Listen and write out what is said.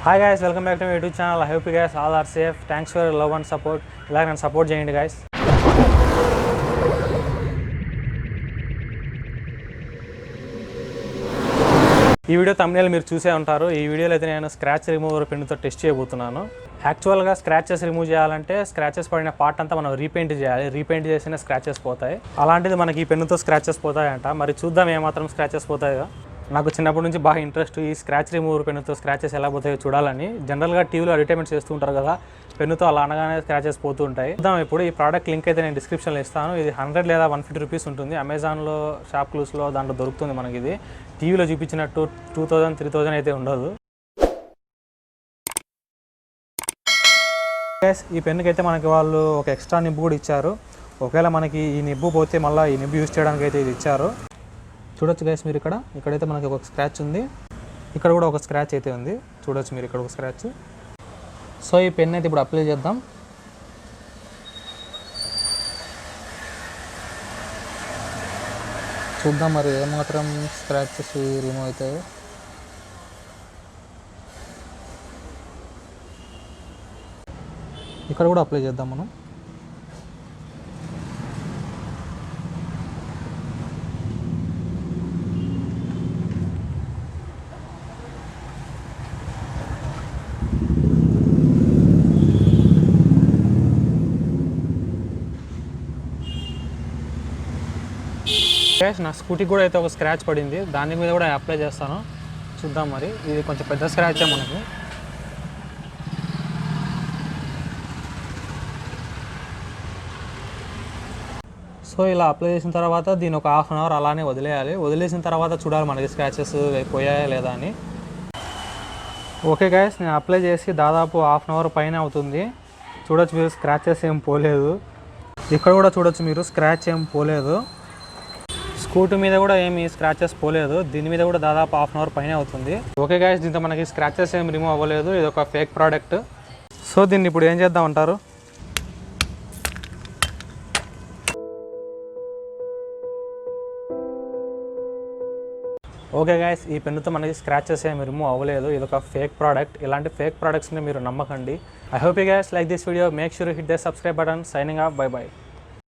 Hi guys, welcome back to my YouTube channel. I hope you guys all are safe. Thanks for your love and support. Like and support చేయండి guys. ఈ video thumbnail మీరు చూసే ఉంటారు. ఈ వీడియోలో అయితే నేను స్క్రాచ్ రిమూవర్ పెన్ తో టెస్ట్ చేయబోతున్నాను. యాక్చువల్గా స్క్రాచెస్ రిమూవ్ చేయాలంటే స్క్రాచెస్ పడిన పార్ట్ అంతా మనం రీపెయింట్ చేయాలి. రీపెయింట్ చేసిన స్క్రాచెస్ పోతాయి. అలాంటిది మనకి ఈ పెన్నుతో స్క్రాచెస్ పోతాయంట. మరి చూద్దాం ఏమాత్రం స్క్రాచెస్ పోతాయో. నాకు చిన్నప్పటి నుంచి బాగా ఇంట్రెస్ట్ ఈ స్క్రాచ్ రిమూవర్ పెన్నుతో స్క్రాచెస్ ఎలా పోతాయో చూడాలని. జనరల్గా టీవీలో అడ్వర్టైజ్మెంట్స్ చేస్తూ ఉంటారు కదా, పెన్నుతో అలా అనగానే స్క్రాచెస్ పోతూ ఉంటాయి. చూద్దాం ఇప్పుడు. ఈ ప్రోడక్ట్ లింక్ అయితే నేను డిస్క్రిప్షన్లో ఇస్తాను. ఇది 100 లేదా 150 రూపీస్ ఉంటుంది. అమెజాన్లో, షాప్ క్లూస్లో దాంట్లో దొరుకుతుంది మనకి. ఇది టీవీలో చూపించినట్టు 2000, 3000 అయితే ఉండదు. ఈ పెన్నుకి అయితే మనకి వాళ్ళు ఒక ఎక్స్ట్రా నిబ్బు కూడా ఇచ్చారు. ఒకవేళ మనకి ఈ నిబ్బు పోతే మళ్ళీ ఈ నిబ్బు యూజ్ చేయడానికి అయితే ఇది ఇచ్చారు. చూడొచ్చు గైస్ మీరు ఇక్కడైతే మనకి ఒక స్క్రాచ్ ఉంది. ఇక్కడ కూడా ఒక స్క్రాచ్ అయితే ఉంది. చూడొచ్చు మీరు ఇక్కడ ఒక స్క్రాచ్. సో ఈ పెన్ అయితే ఇప్పుడు అప్లై చేద్దాం. చూద్దాం మరి ఏమాత్రం స్క్రాచెస్ రిమూవ్ అవుతాయో. ఇక్కడ కూడా అప్లై చేద్దాం మనం. నా స్కూటీకి కూడా అయితే ఒక స్క్రాచ్ పడింది. దాని మీద కూడా అప్లై చేస్తాను. చూద్దాం మరి. ఇది కొంచెం పెద్ద స్క్రాచే మనకి. సో ఇలా అప్లై చేసిన తర్వాత దీన్ని ఒక హాఫ్ అన్ అవర్ అలానే వదిలేయాలి. వదిలేసిన తర్వాత చూడాలి మనకి స్క్రాచెస్ పోయాయా లేదా అని. ఓకే గైస్, నేను అప్లై చేసి దాదాపు హాఫ్ అన్ అవర్ పైన అవుతుంది. చూడొచ్చు మీరు, స్క్రాచెస్ ఏం పోలేదు. ఇక్కడ కూడా చూడొచ్చు మీరు, స్క్రాచ్ ఏం పోలేదు. స్కూటీ మీద కూడా ఏమి స్క్రాచెస్ పోలేదు. దీని మీద కూడా దాదాపు హాఫ్ అన్ అవర్ పైన అవుతుంది. ఓకే గైస్, దీంతో మనకి స్క్రాచెస్ ఏం రిమూవ్ అవ్వలేదు. ఇది ఒక ఫేక్ ప్రోడక్ట్. సో దీన్ని ఇప్పుడు ఏం చేద్దాం అంటారు? ఓకే గైస్, ఈ పెన్నుతో మనకి స్క్రాచెస్ ఏమి రిమూవ్ అవ్వలేదు. ఇది ఒక ఫేక్ ప్రోడక్ట్. ఇలాంటి ఫేక్ ప్రోడక్ట్స్ని మీరు నమ్మకండి. I hope you guys like this video. Make sure hit the subscribe button. Signing off. By by.